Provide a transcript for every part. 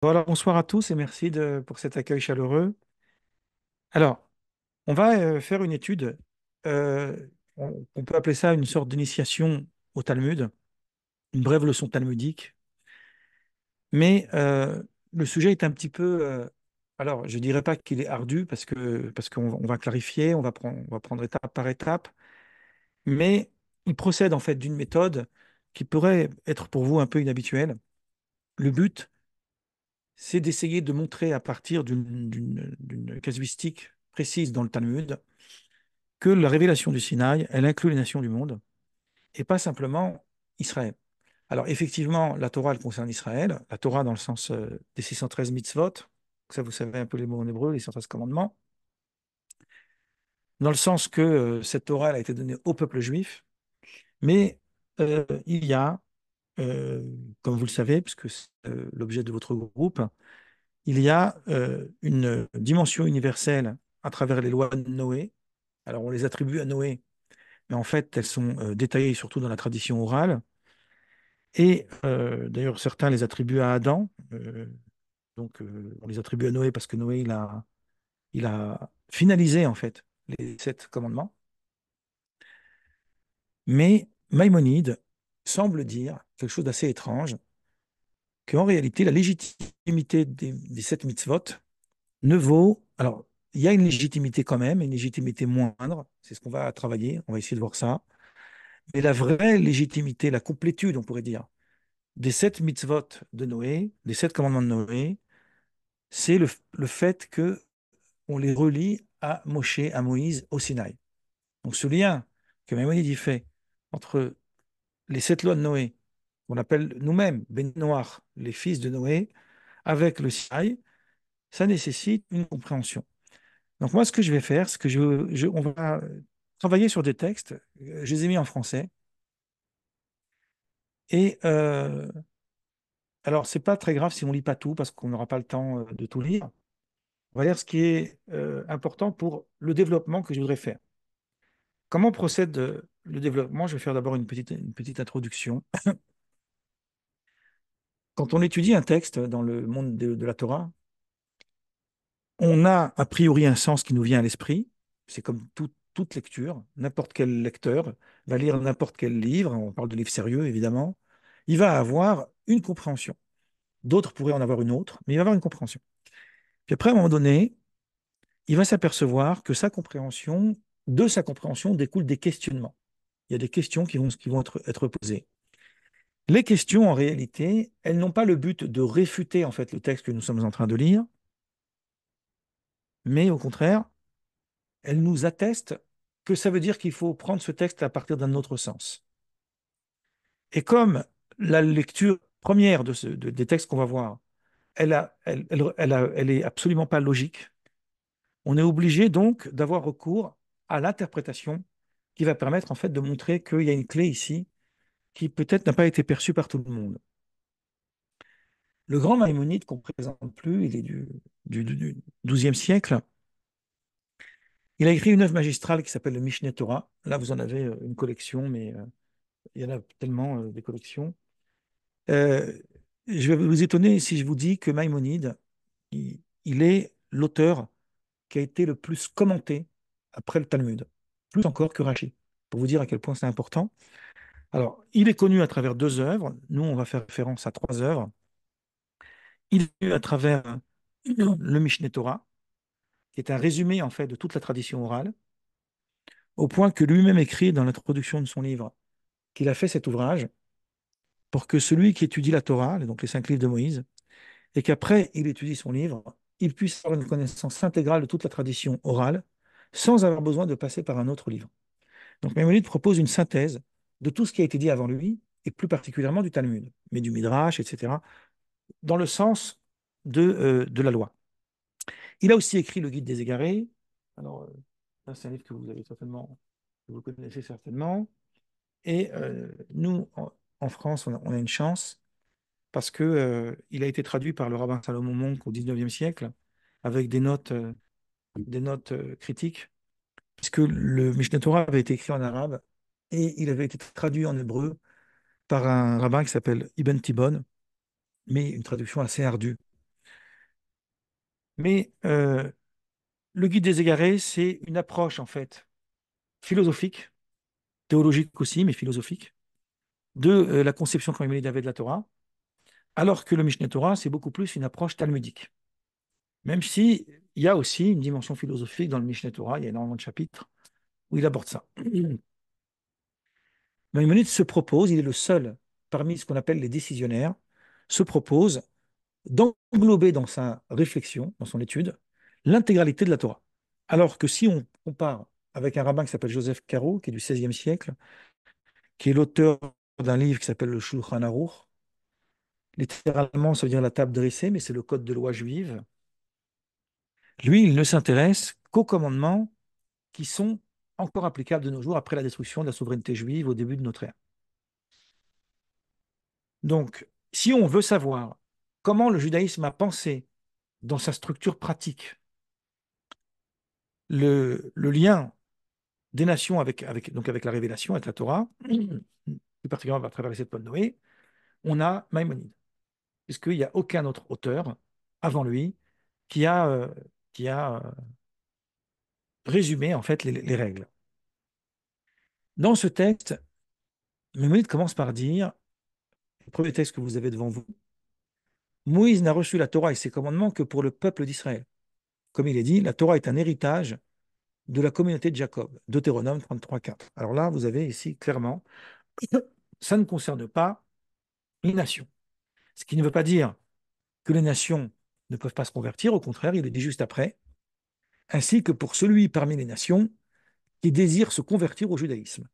Voilà, bonsoir à tous et merci pour cet accueil chaleureux. Alors, on va faire une étude. On peut appeler ça une sorte d'initiation au Talmud, une brève leçon talmudique. Mais le sujet est un petit peu. Alors, je dirais pas qu'il est ardu parce qu'on va clarifier, on va prendre étape par étape. Mais il procède en fait d'une méthode qui pourrait être pour vous un peu inhabituelle. Le but, c'est d'essayer de montrer à partir d'une casuistique précise dans le Talmud que la révélation du Sinaï, elle inclut les nations du monde et pas simplement Israël. Alors effectivement, la Torah, elle concerne Israël, la Torah dans le sens des 613 mitzvot, ça vous savez un peu les mots en hébreu, les 613 commandements, dans le sens que cette Torah, elle a été donnée au peuple juif, mais il y a, euh, comme vous le savez, puisque c'est l'objet de votre groupe, il y a une dimension universelle à travers les lois de Noé. Alors, on les attribue à Noé, mais en fait, elles sont détaillées surtout dans la tradition orale. Et d'ailleurs, certains les attribuent à Adam. On les attribue à Noé parce que Noé, il a finalisé, en fait, les 7 commandements. Mais Maïmonide semble dire quelque chose d'assez étrange, qu'en réalité, la légitimité des 7 mitzvot ne vaut. Alors, il y a une légitimité quand même, une légitimité moindre. C'est ce qu'on va travailler. On va essayer de voir ça. Mais la vraie légitimité, la complétude, on pourrait dire, des 7 mitzvot de Noé, des 7 commandements de Noé, c'est le fait que on les relie à Moshe, à Moïse, au Sinaï. Donc, ce lien que Maïmonide y fait entre les 7 lois de Noé, qu'on appelle nous-mêmes Ben Noach, les fils de Noé, avec le Sinaï, ça nécessite une compréhension. Donc moi, ce que je vais faire, c'est que on va travailler sur des textes. Je les ai mis en français. Et alors, c'est pas très grave si on lit pas tout, parce qu'on n'aura pas le temps de tout lire. On va lire ce qui est important pour le développement que je voudrais faire. Comment procède le développement? Je vais faire d'abord une petite introduction. Quand on étudie un texte dans le monde de la Torah, on a priori un sens qui nous vient à l'esprit. C'est comme toute lecture. N'importe quel lecteur va lire n'importe quel livre. On parle de livres sérieux, évidemment. Il va avoir une compréhension. D'autres pourraient en avoir une autre, mais il va avoir une compréhension. Puis après, à un moment donné, il va s'apercevoir que de sa compréhension découlent des questionnements. Il y a des questions qui vont être posées. Les questions, en réalité, elles n'ont pas le but de réfuter en fait le texte que nous sommes en train de lire, mais au contraire, elles nous attestent que ça veut dire qu'il faut prendre ce texte à partir d'un autre sens. Et comme la lecture première des textes qu'on va voir, elle est absolument pas logique, on est obligé donc d'avoir recours à l'interprétation qui va permettre en fait de montrer qu'il y a une clé ici qui peut-être n'a pas été perçue par tout le monde. Le grand Maïmonide qu'on ne présente plus, il est du XIIe siècle. Il a écrit une œuvre magistrale qui s'appelle le Mishneh Torah. Là, vous en avez une collection, mais il y en a tellement des collections. Euh, je vais vous étonner si je vous dis que Maïmonide, il est l'auteur qui a été le plus commenté après le Talmud, plus encore que Rachi, pour vous dire à quel point c'est important. Alors, il est connu à travers 2 œuvres. Nous, on va faire référence à 3 œuvres. Il est connu à travers le Mishneh Torah, qui est un résumé en fait de toute la tradition orale, au point que lui-même écrit dans l'introduction de son livre qu'il a fait cet ouvrage pour que celui qui étudie la Torah, donc les 5 livres de Moïse, et qu'après il étudie son livre, il puisse avoir une connaissance intégrale de toute la tradition orale sans avoir besoin de passer par un autre livre. Donc Maïmonide propose une synthèse de tout ce qui a été dit avant lui, et plus particulièrement du Talmud, mais du Midrash, etc., dans le sens de la loi. Il a aussi écrit le Guide des égarés. Alors, ça, c'est un livre que vous avez certainement, que vous connaissez certainement. Et nous, en France, on a une chance parce que, il a été traduit par le rabbin Salomon Monk au XIXe siècle avec des notes critiques, puisque le Mishneh Torah avait été écrit en arabe et il avait été traduit en hébreu par un rabbin qui s'appelle Ibn Tibbon, mais une traduction assez ardue. Mais le guide des égarés, c'est une approche en fait philosophique, théologique aussi, mais philosophique, de la conception quand il avait de la Torah, alors que le Mishneh Torah, c'est beaucoup plus une approche talmudique. Même si il y a aussi une dimension philosophique dans le Mishneh Torah, il y a énormément de chapitres où il aborde ça. Maïmonide se propose, il est le seul parmi ce qu'on appelle les décisionnaires, se propose d'englober dans sa réflexion, dans son étude, l'intégralité de la Torah. Alors que si on compare avec un rabbin qui s'appelle Joseph Caro, qui est du XVIe siècle, qui est l'auteur d'un livre qui s'appelle le Shulchan Aruch, littéralement ça veut dire la table dressée, mais c'est le code de loi juive, lui, il ne s'intéresse qu'aux commandements qui sont encore applicables de nos jours après la destruction de la souveraineté juive au début de notre ère. Donc, si on veut savoir comment le judaïsme a pensé dans sa structure pratique le lien des nations donc avec la révélation, avec la Torah, plus particulièrement à travers les sept de Noé, on a Maïmonide, puisqu'il n'y a aucun autre auteur avant lui qui a résumé en fait les règles. Dans ce texte, Maïmonide commence par dire, le premier texte que vous avez devant vous, Moïse n'a reçu la Torah et ses commandements que pour le peuple d'Israël. Comme il est dit, la Torah est un héritage de la communauté de Jacob. Deutéronome 33:4. Alors là, vous avez ici clairement, ça ne concerne pas les nations. Ce qui ne veut pas dire que les nations ne peuvent pas se convertir, au contraire, il le dit juste après, ainsi que pour celui parmi les nations qui désire se convertir au judaïsme.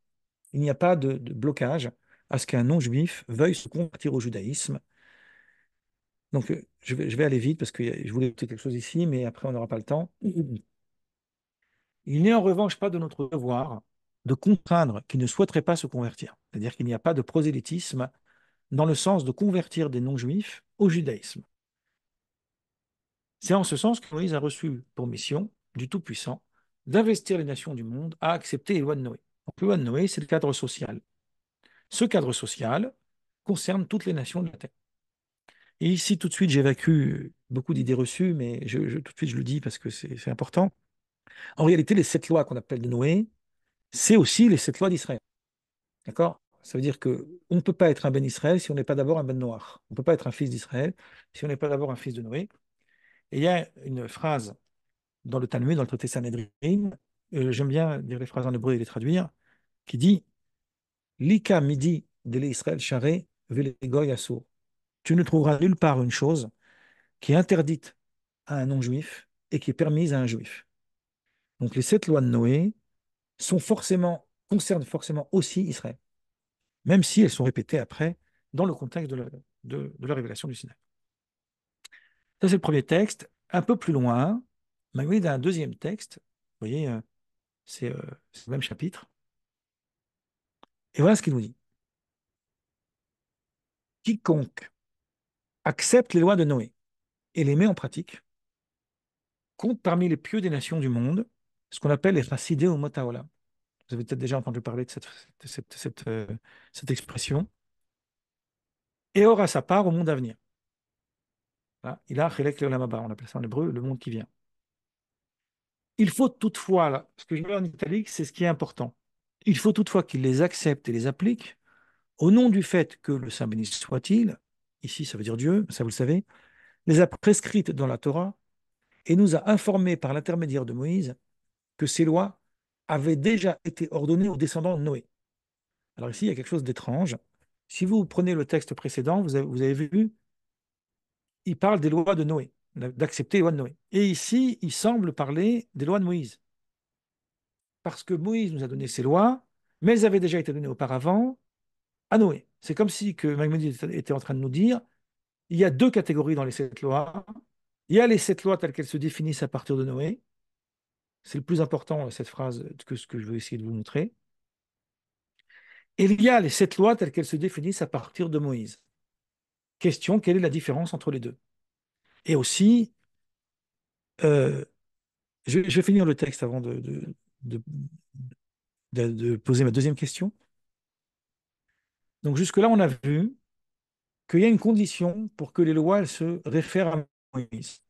Il n'y a pas de blocage à ce qu'un non-juif veuille se convertir au judaïsme. Donc, je vais aller vite parce que je voulais dire quelque chose ici, mais après, on n'aura pas le temps. Il n'est en revanche pas de notre devoir de contraindre qui ne souhaiteraient pas se convertir. C'est-à-dire qu'il n'y a pas de prosélytisme dans le sens de convertir des non-juifs au judaïsme. C'est en ce sens que Moïse a reçu pour mission du Tout-Puissant d'investir les nations du monde à accepter les lois de Noé. Donc, les lois de Noé, c'est le cadre social. Ce cadre social concerne toutes les nations de la Terre. Et ici, tout de suite, j'évacue beaucoup d'idées reçues, mais tout de suite, je le dis parce que c'est important. En réalité, les sept lois qu'on appelle de Noé, c'est aussi les sept lois d'Israël. D'accord? Ça veut dire qu'on ne peut pas être un Ben Israël si on n'est pas d'abord un Ben Noach. On ne peut pas être un fils d'Israël si on n'est pas d'abord un fils de Noé. Et il y a une phrase dans le Talmud, dans le traité Sanhedrin, j'aime bien dire les phrases en hébreu et les traduire, qui dit Lika midi de l'Israël charé velegoy assour. Tu ne trouveras nulle part une chose qui est interdite à un non-juif et qui est permise à un juif. Donc les sept lois de Noé concernent forcément aussi Israël, même si elles sont répétées après dans le contexte de la révélation du Sinaï. Ça, c'est le premier texte. Un peu plus loin, Maïmonide a un deuxième texte. Vous voyez, c'est le même chapitre. Et voilà ce qu'il nous dit. Quiconque accepte les lois de Noé et les met en pratique compte parmi les pieux des nations du monde, ce qu'on appelle les chassidés ou motaola. Vous avez peut-être déjà entendu parler de cette expression. Et aura sa part au monde à venir. Voilà. Il a chelek leolam haba, on appelle ça en hébreu le monde qui vient. Il faut toutefois, là, ce que je mets en italique, c'est ce qui est important. Il faut toutefois qu'il les accepte et les applique au nom du fait que le Saint béni soit-il, ici ça veut dire Dieu, ça vous le savez, les a prescrites dans la Torah et nous a informés par l'intermédiaire de Moïse que ces lois avaient déjà été ordonnées aux descendants de Noé. Alors ici, il y a quelque chose d'étrange. Si vous prenez le texte précédent, vous avez vu, il parle des lois de Noé, d'accepter les lois de Noé. Et ici, il semble parler des lois de Moïse. Parce que Moïse nous a donné ces lois, mais elles avaient déjà été données auparavant à Noé. C'est comme si que Maïmonide était en train de nous dire, il y a deux catégories dans les sept lois. Il y a les sept lois telles qu'elles se définissent à partir de Noé. C'est le plus important, cette phrase, que ce que je veux essayer de vous montrer. Et il y a les sept lois telles qu'elles se définissent à partir de Moïse. Question, quelle est la différence entre les deux? Et aussi, euh, je vais finir le texte avant de- de poser ma deuxième question. Donc jusque-là, on a vu qu'il y a une condition pour que les lois elles se réfèrent à Moïse.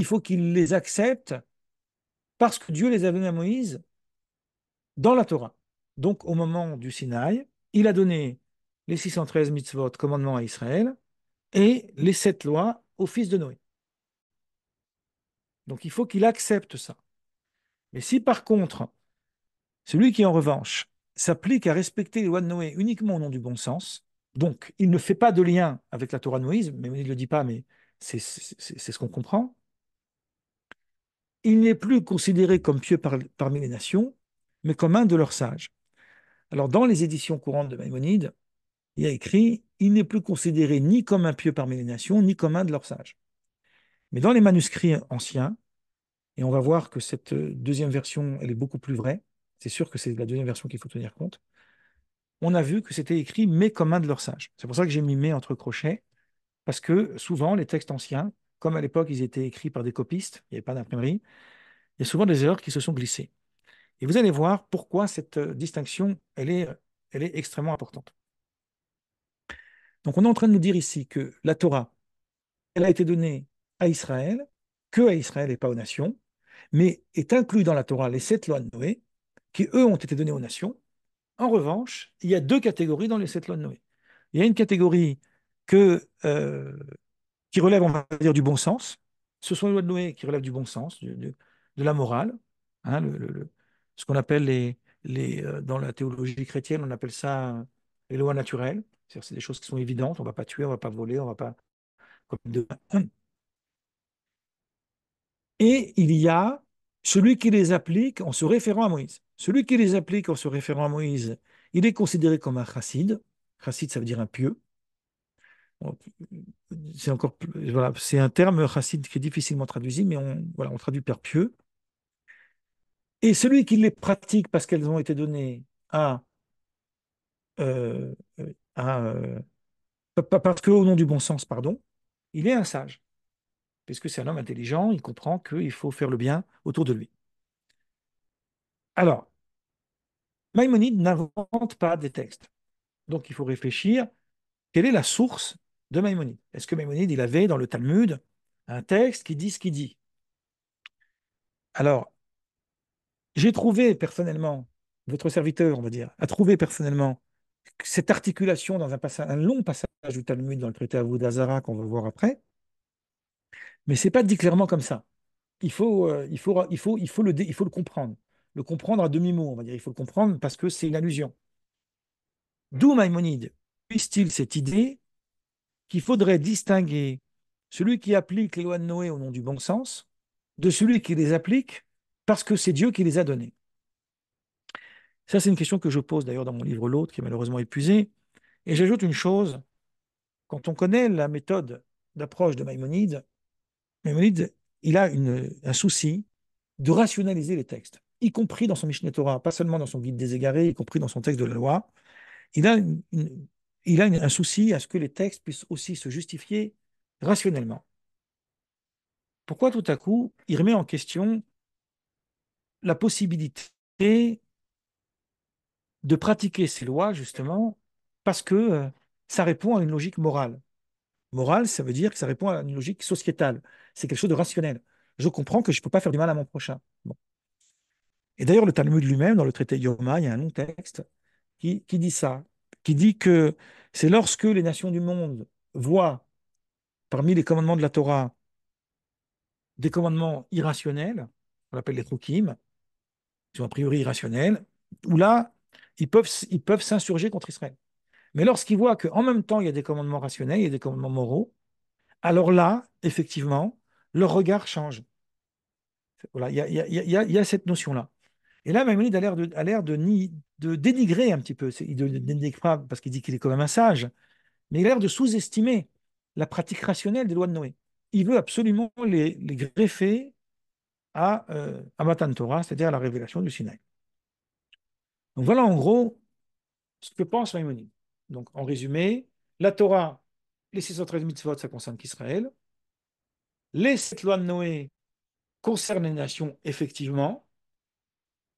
il faut qu'il les accepte parce que Dieu les a donnés à Moïse dans la Torah. Donc, au moment du Sinaï, il a donné les 613 mitzvot, commandements à Israël, et les 7 lois au fils de Noé. Donc, il faut qu'il accepte ça. Mais si par contre, celui qui en revanche s'applique à respecter les lois de Noé uniquement au nom du bon sens, donc il ne fait pas de lien avec la Torah de Moïse, mais il ne le dit pas, mais c'est ce qu'on comprend, il n'est plus considéré comme pieux parmi les nations, mais comme un de leurs sages. Alors, dans les éditions courantes de Maïmonide, il y a écrit, il n'est plus considéré ni comme un pieux parmi les nations, ni comme un de leurs sages. Mais dans les manuscrits anciens, et on va voir que cette deuxième version, elle est beaucoup plus vraie, c'est sûr que c'est la deuxième version qu'il faut tenir compte, on a vu que c'était écrit mais comme un de leurs sages. C'est pour ça que j'ai mis mais entre crochets, parce que souvent les textes anciens, comme à l'époque ils étaient écrits par des copistes, il n'y avait pas d'imprimerie, il y a souvent des erreurs qui se sont glissées. Et vous allez voir pourquoi cette distinction, elle est extrêmement importante. Donc on est en train de nous dire ici que la Torah, elle a été donnée à Israël, que à Israël et pas aux nations, mais est inclus dans la Torah les 7 lois de Noé, qui eux ont été données aux nations. En revanche, il y a 2 catégories dans les 7 lois de Noé. Il y a une catégorie que, qui relève, on va dire, du bon sens. Ce sont les lois de Noé qui relèvent du bon sens, de la morale, hein, ce qu'on appelle dans la théologie chrétienne, on appelle ça les lois naturelles. C'est-à-dire, c'est des choses qui sont évidentes. On ne va pas tuer, on ne va pas voler, on ne va pas commettre de... Et il y a celui qui les applique en se référant à Moïse. Celui qui les applique en se référant à Moïse, il est considéré comme un chassid. Chassid, ça veut dire un pieux. Bon, c'est encore voilà, c'est un terme chassid qui est difficilement traduisible, mais voilà, on traduit par pieux. Et celui qui les pratique parce qu'elles ont été données euh, à parce qu'au nom du bon sens, pardon, il est un sage, puisque c'est un homme intelligent, il comprend qu'il faut faire le bien autour de lui. Alors, Maïmonide n'invente pas des textes. Donc il faut réfléchir, quelle est la source de Maïmonide? Est-ce que Maïmonide, il avait dans le Talmud un texte qui dit ce qu'il dit? Alors, j'ai trouvé personnellement, votre serviteur, on va dire, a trouvé personnellement cette articulation dans un long passage du Talmud dans le traité Avodah qu'on va voir après, mais c'est pas dit clairement comme ça. Il faut le comprendre. Le comprendre à demi-mot, on va dire. Il faut le comprendre parce que c'est une allusion. D'où Maïmonide puise-t-il cette idée qu'il faudrait distinguer celui qui applique les lois de Noé au nom du bon sens de celui qui les applique parce que c'est Dieu qui les a données. Ça, c'est une question que je pose d'ailleurs dans mon livre L'autre, qui est malheureusement épuisé. Et j'ajoute une chose, quand on connaît la méthode d'approche de Maïmonide, Maïmonide, il a un souci de rationaliser les textes, y compris dans son Mishneh Torah, pas seulement dans son Guide des égarés, y compris dans son texte de la loi. Il a, un souci à ce que les textes puissent aussi se justifier rationnellement. Pourquoi tout à coup, il remet en question la possibilité de pratiquer ces lois, justement, parce que ça répond à une logique morale. Morale, ça veut dire que ça répond à une logique sociétale. C'est quelque chose de rationnel. Je comprends que je ne peux pas faire du mal à mon prochain. Bon. Et d'ailleurs, le Talmud lui-même, dans le traité Yoma, il y a un long texte qui dit ça, qui dit que c'est lorsque les nations du monde voient parmi les commandements de la Torah des commandements irrationnels, on appelle les trukim, qui sont a priori irrationnels, où là, ils peuvent s'insurger contre Israël. Mais lorsqu'ils voient qu'en même temps, il y a des commandements rationnels, il y a des commandements moraux, alors là, effectivement, leur regard change. Voilà, il y a cette notion-là. Et là, Maïmonide a l'air de dénigrer un petit peu. Il ne dénigre pas parce qu'il dit qu'il est quand même un sage, mais il a l'air de sous-estimer la pratique rationnelle des lois de Noé. Il veut absolument les greffer à Matan Torah, c'est-à-dire à la révélation du Sinaï. Donc voilà en gros ce que pense Maïmonide. Donc en résumé, la Torah, les 613 mitzvot, ça concerne qu'Israël. Les 7 lois de Noé concernent les nations, effectivement,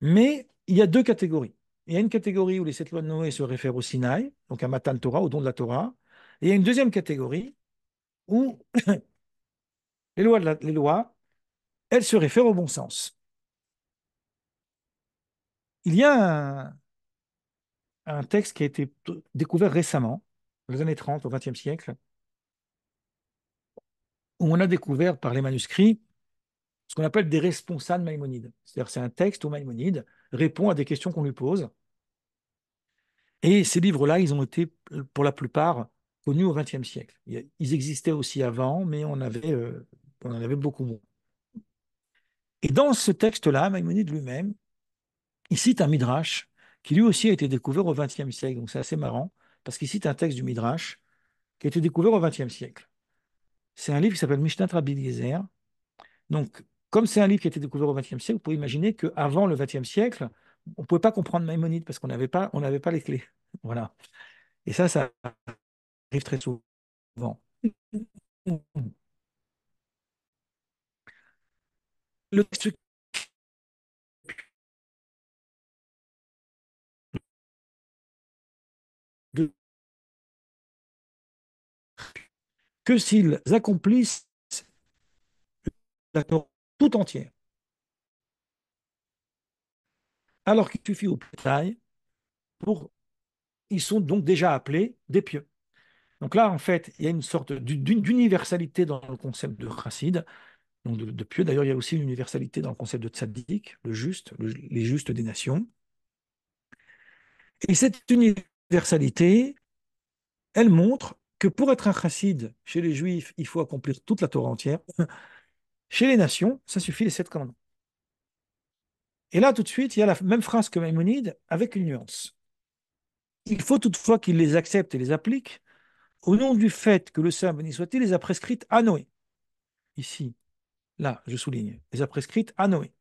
mais il y a 2 catégories. Il y a une catégorie où les 7 lois de Noé se réfèrent au Sinaï, donc à Matan Torah, au don de la Torah. Et il y a une deuxième catégorie où les lois elle se réfère au bon sens. Il y a un texte qui a été découvert récemment, dans les années 30, au XXe siècle, où on a découvert par les manuscrits ce qu'on appelle des responsa de Maïmonide. C'est-à-dire c'est un texte où Maïmonide répond à des questions qu'on lui pose. Et ces livres-là, ils ont été, pour la plupart, connus au XXe siècle. Ils existaient aussi avant, mais on en avait beaucoup moins. Et dans ce texte-là, Maïmonide lui-même, il cite un midrash qui lui aussi a été découvert au XXe siècle. Donc c'est assez marrant, parce qu'il cite un texte du midrash qui a été découvert au XXe siècle. C'est un livre qui s'appelle Mishnat Rabbi Eliezer. Donc, comme c'est un livre qui a été découvert au XXe siècle, vous pouvez imaginer qu'avant le XXe siècle, on ne pouvait pas comprendre Maïmonide parce qu'on n'avait pas les clés. Voilà. Et ça arrive très souvent. Le texte de- que s'ils accomplissent la Torah tout entière, alors qu'il suffit au détail pour, ils sont donc déjà appelés des pieux. Donc là, en fait, il y a une sorte d'universalité dans le concept de chassid, donc de pieux. D'ailleurs, il y a aussi une universalité dans le concept de tzaddik, le juste, les justes des nations. Et cette universalité, elle montre que pour être un chassid chez les juifs, il faut accomplir toute la Torah entière. Chez les nations, ça suffit les 7 commandements. Et là, tout de suite, il y a la même phrase que Maïmonide avec une nuance. Il faut toutefois qu'il les accepte et les applique au nom du fait que le Saint, béni soit-il, les a prescrites à Noé. Ici, là, je souligne, les a prescrites à Noé.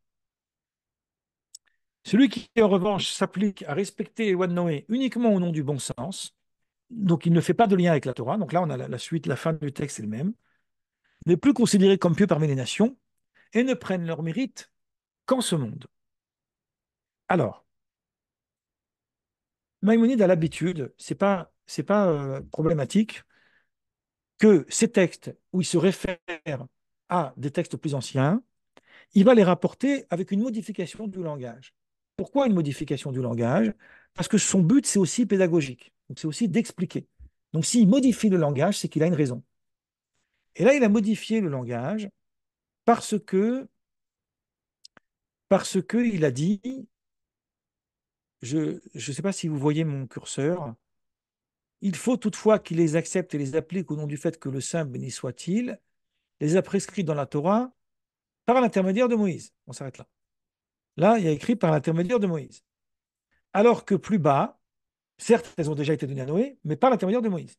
Celui qui, en revanche, s'applique à respecter les lois de Noé uniquement au nom du bon sens, donc il ne fait pas de lien avec la Torah, donc là on a la suite, la fin du texte est le même, n'est plus considéré comme pieux parmi les nations et ne prennent leur mérite qu'en ce monde. Alors, Maïmonide a l'habitude, c'est pas problématique, que ces textes où il se réfère à des textes plus anciens, il va les rapporter avec une modification du langage. Pourquoi une modification du langage? Parce que son but, c'est aussi pédagogique. Donc, c'est aussi d'expliquer. Donc, s'il modifie le langage, c'est qu'il a une raison. Et là, il a modifié le langage parce que, parce que il a dit, je ne sais pas si vous voyez mon curseur, il faut toutefois qu'il les accepte et les applique au nom du fait que le Saint, béni soit-il, les a prescrits dans la Torah par l'intermédiaire de Moïse. On s'arrête là. Là, il y a écrit par l'intermédiaire de Moïse. Alors que plus bas, certes, elles ont déjà été données à Noé, mais par l'intermédiaire de Moïse.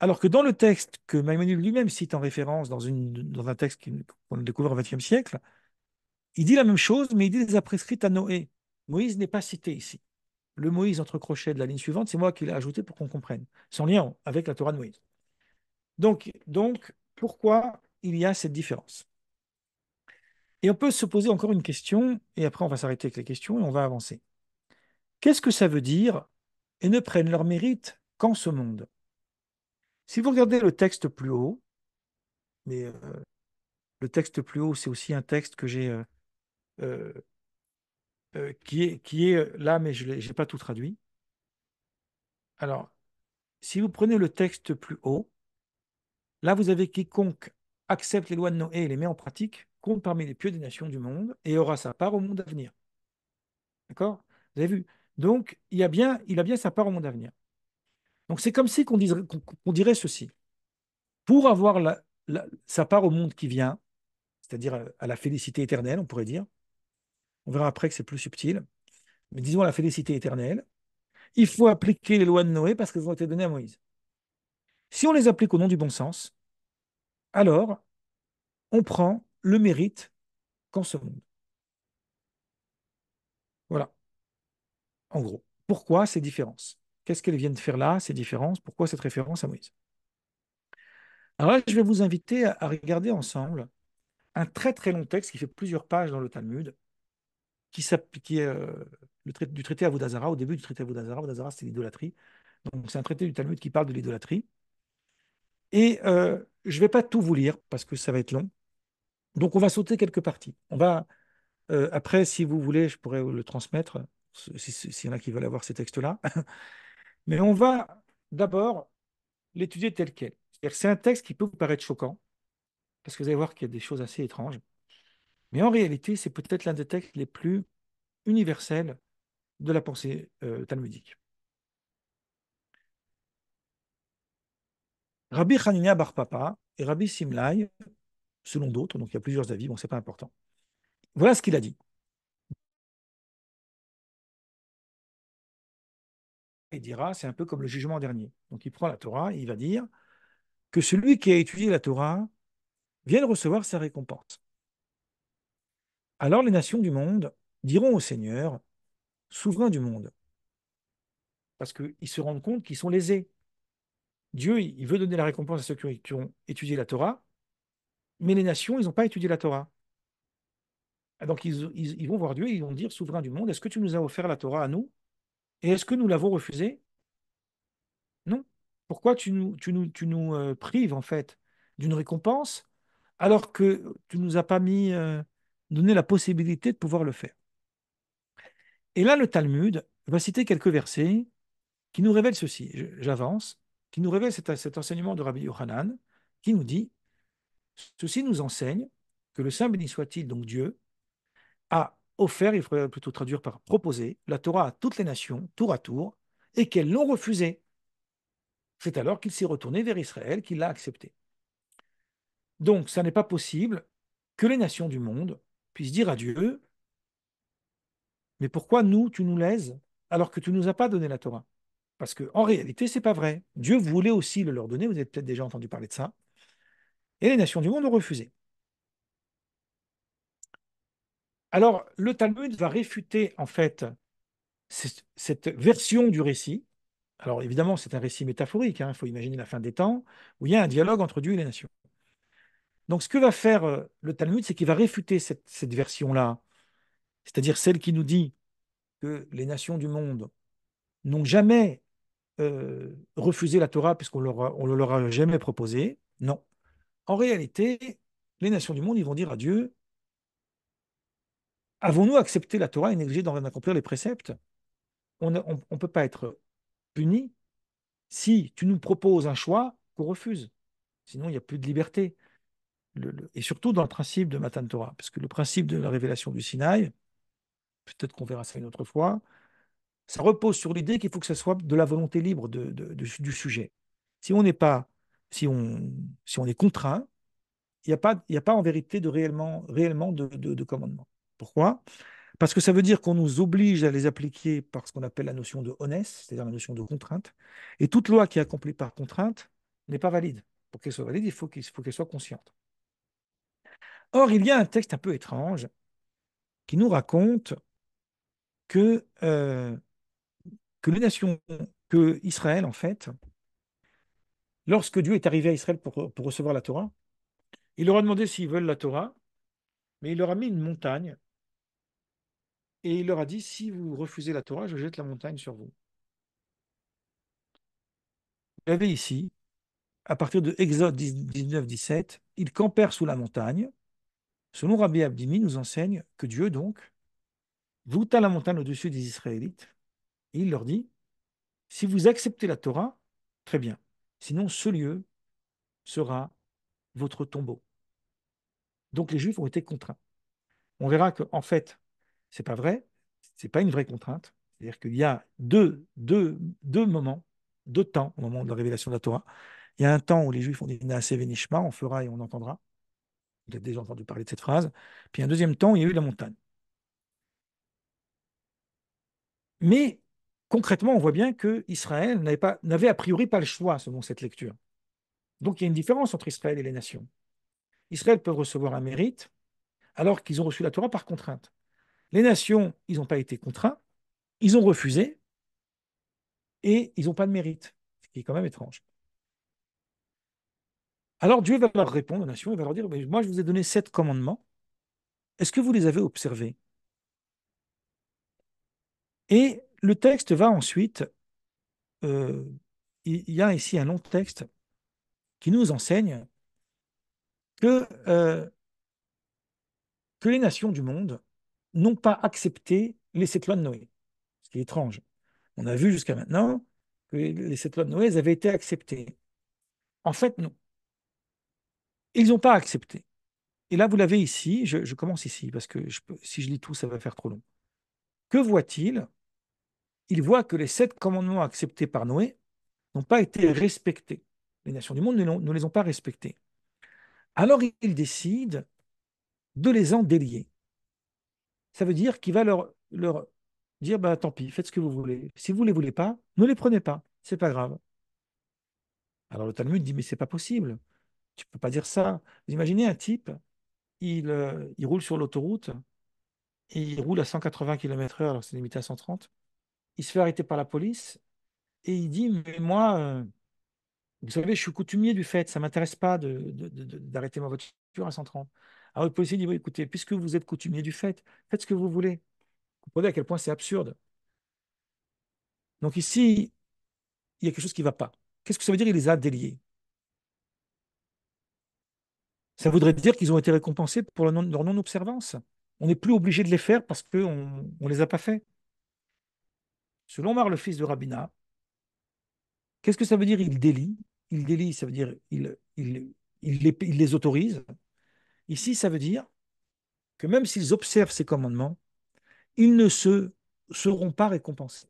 Alors que dans le texte que Maïmonide lui-même cite en référence dans un texte qu'on a découvert au XXe siècle, il dit la même chose, mais il dit les a prescrites à Noé. Moïse n'est pas cité ici. Le Moïse entre crochets de la ligne suivante, c'est moi qui l'ai ajouté pour qu'on comprenne, sans lien avec la Torah de Moïse. Donc, pourquoi il y a cette différence? Et on peut se poser encore une question, et après on va s'arrêter avec les questions et on va avancer. Qu'est-ce que ça veut dire et ne prennent leur mérite qu'en ce monde? Si vous regardez le texte plus haut, mais le texte plus haut, c'est aussi un texte que j'ai euh, qui est là, mais je n'ai pas tout traduit. Alors, si vous prenez le texte plus haut, là, vous avez quiconque accepte les lois de Noé et les met en pratique, compte parmi les pieux des nations du monde et aura sa part au monde à venir. D'accord? Vous avez vu? Donc, il a bien sa part au monde à venir. Donc, c'est comme si qu'on dirait ceci. Pour avoir sa part au monde qui vient, c'est-à-dire à la félicité éternelle, on pourrait dire, on verra après que c'est plus subtil, mais disons à la félicité éternelle, il faut appliquer les lois de Noé parce qu'elles ont été données à Moïse. Si on les applique au nom du bon sens, alors on prend le mérite qu'en ce monde. Voilà, en gros. Pourquoi ces différences? Qu'est-ce qu'elles viennent faire là, ces différences? Pourquoi cette référence à Moïse? Alors là, je vais vous inviter à regarder ensemble un très très long texte qui fait plusieurs pages dans le Talmud, qui est du traité Avodah-Zarah, au début du traité Avodah-Zarah. Avodah-Zarah, c'est l'idolâtrie. Donc c'est un traité du Talmud qui parle de l'idolâtrie. Et je ne vais pas tout vous lire parce que ça va être long. Donc, on va sauter quelques parties. Après, si vous voulez, je pourrais vous le transmettre, s'il y en a qui veulent avoir ces textes-là. Mais on va d'abord l'étudier tel quel. C'est-à-dire que c'est un texte qui peut vous paraître choquant, parce que vous allez voir qu'il y a des choses assez étranges. Mais en réalité, c'est peut-être l'un des textes les plus universels de la pensée talmudique. Rabbi Hanina Bar Papa et Rabbi Simlai, selon d'autres, donc il y a plusieurs avis, bon, c'est pas important. Voilà ce qu'il a dit. Il dira, c'est un peu comme le jugement dernier. Donc il prend la Torah et il va dire que celui qui a étudié la Torah vient de recevoir sa récompense. Alors les nations du monde diront au Seigneur, souverain du monde, parce qu'ils se rendent compte qu'ils sont lésés. Dieu, il veut donner la récompense à ceux qui ont étudié la Torah, mais les nations, ils n'ont pas étudié la Torah. Donc ils vont voir Dieu et ils vont dire, souverain du monde, est-ce que tu nous as offert la Torah à nous? Et est-ce que nous l'avons refusée? Non. Pourquoi tu nous prives en fait d'une récompense alors que tu ne nous as pas donné la possibilité de pouvoir le faire? Et là, le Talmud va citer quelques versets qui nous révèlent ceci. J'avance, qui nous révèle cet enseignement de Rabbi Yochanan, qui nous dit, ceci nous enseigne que le Saint béni soit-il, donc Dieu, a offert, il faudrait plutôt traduire par proposé, la Torah à toutes les nations, tour à tour, et qu'elles l'ont refusé. C'est alors qu'il s'est retourné vers Israël, qu'il l'a accepté. Donc, ça n'est pas possible que les nations du monde puissent dire à Dieu, mais pourquoi nous, tu nous lèses alors que tu ne nous as pas donné la Torah? Parce qu'en réalité, ce n'est pas vrai. Dieu voulait aussi le leur donner, vous avez peut-être déjà entendu parler de ça, et les nations du monde ont refusé. Alors, le Talmud va réfuter en fait cette version du récit. Alors, évidemment, c'est un récit métaphorique, hein, il faut imaginer la fin des temps, où il y a un dialogue entre Dieu et les nations. Donc, ce que va faire le Talmud, c'est qu'il va réfuter cette version-là, c'est-à-dire celle qui nous dit que les nations du monde n'ont jamais refusé la Torah puisqu'on ne leur a jamais proposé. Non. En réalité, les nations du monde, ils vont dire à Dieu, avons-nous accepté la Torah et négligé d'en accomplir les préceptes? On ne peut pas être puni si tu nous proposes un choix qu'on refuse. Sinon, il n'y a plus de liberté. Et surtout dans le principe de Matan Torah, parce que le principe de la révélation du Sinaï, peut-être qu'on verra ça une autre fois, ça repose sur l'idée qu'il faut que ce soit de la volonté libre du sujet. Si on n'est pas, si si on est contraint, il y a pas en vérité réellement de commandement. Pourquoi? Parce que ça veut dire qu'on nous oblige à les appliquer par ce qu'on appelle la notion de onès, c'est-à-dire la notion de contrainte. Et toute loi qui est accomplie par contrainte n'est pas valide. Pour qu'elle soit valide, il faut qu'elle soit consciente. Or, il y a un texte un peu étrange qui nous raconte que, euh, que les nations, que Israël, en fait, lorsque Dieu est arrivé à Israël pour recevoir la Torah, il leur a demandé s'ils veulent la Torah, mais il leur a mis une montagne et il leur a dit, si vous refusez la Torah, je jette la montagne sur vous. Vous avez ici, à partir de Exode 19-17, ils campèrent sous la montagne. Selon Rabbi Abdimi, nous enseigne que Dieu, donc, voûta la montagne au-dessus des Israélites et il leur dit, si vous acceptez la Torah, très bien. Sinon, ce lieu sera votre tombeau. Donc les Juifs ont été contraints. On verra que en fait, c'est pas vrai, c'est pas une vraie contrainte. C'est-à-dire qu'il y a deux moments, deux temps au moment de la révélation de la Torah. Il y a un temps où les Juifs ont dit Naaseh Venishma, on fera et on entendra. Vous avez déjà entendu parler de cette phrase. Puis un deuxième temps, il y a eu la montagne. Mais concrètement, on voit bien que Israël n'avait a priori pas le choix selon cette lecture. Donc il y a une différence entre Israël et les nations. Israël peut recevoir un mérite alors qu'ils ont reçu la Torah par contrainte. Les nations, ils n'ont pas été contraints, ils ont refusé et ils n'ont pas de mérite, ce qui est quand même étrange. Alors Dieu va leur répondre aux nations, il va leur dire, mais moi je vous ai donné 7 commandements, est-ce que vous les avez observés? Et le texte va ensuite, euh, il y a ici un long texte qui nous enseigne que que les nations du monde n'ont pas accepté les sept lois de Noé. Ce qui est étrange. On a vu jusqu'à maintenant que les sept lois de Noé avaient été acceptées. En fait, non. Ils n'ont pas accepté. Et là, vous l'avez ici, je commence ici, parce que si je lis tout, ça va faire trop long. Que voit-il? Il voit que les sept commandements acceptés par Noé n'ont pas été respectés. Les nations du monde ne les ont pas respectés. Alors il décide de les en délier. Ça veut dire qu'il va leur dire, bah, tant pis, faites ce que vous voulez. Si vous ne les voulez pas, ne les prenez pas, c'est pas grave. Alors le Talmud dit, mais c'est pas possible, tu peux pas dire ça. Vous imaginez un type, il roule sur l'autoroute, et il roule à 180 km/h, alors que c'est limité à 130. Il se fait arrêter par la police, et il dit, mais moi, vous savez, je suis coutumier du fait, ça ne m'intéresse pas d'arrêter ma voiture à 130. Alors le policier dit, oui, écoutez, puisque vous êtes coutumier du fait, faites ce que vous voulez. Vous comprenez à quel point c'est absurde. Donc ici, il y a quelque chose qui ne va pas. Qu'est-ce que ça veut dire? Il les a déliés. Ça voudrait dire qu'ils ont été récompensés pour leur non-observance. On n'est plus obligé de les faire parce qu'on ne les a pas fait. Selon Omar, le fils de Rabina, qu'est-ce que ça veut dire? Il délie. Il délie, ça veut dire il les autorise. Ici, ça veut dire que même s'ils observent ces commandements, ils ne seront pas récompensés.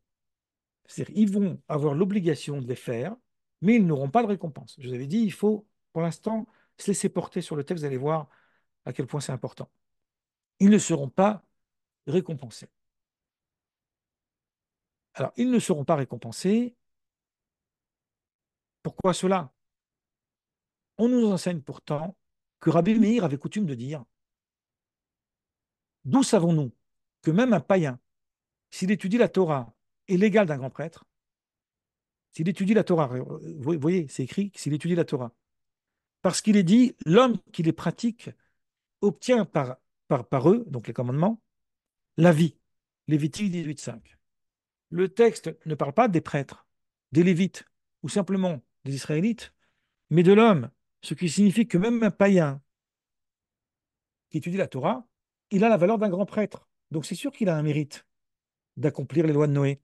C'est-à-dire, ils vont avoir l'obligation de les faire, mais ils n'auront pas de récompense. Je vous avais dit, il faut, pour l'instant, se laisser porter sur le texte. Vous allez voir à quel point c'est important. Ils ne seront pas récompensés. Alors, ils ne seront pas récompensés. Pourquoi cela? On nous enseigne pourtant que Rabbi Meir avait coutume de dire, d'où savons-nous que même un païen, s'il étudie la Torah, est l'égal d'un grand prêtre? S'il étudie la Torah, vous voyez, c'est écrit s'il étudie la Torah. Parce qu'il est dit, l'homme qui les pratique obtient par eux, donc les commandements, la vie. Lévitique 18.5. Le texte ne parle pas des prêtres, des Lévites, ou simplement des Israélites, mais de l'homme, ce qui signifie que même un païen qui étudie la Torah, il a la valeur d'un grand prêtre. Donc c'est sûr qu'il a un mérite d'accomplir les lois de Noé.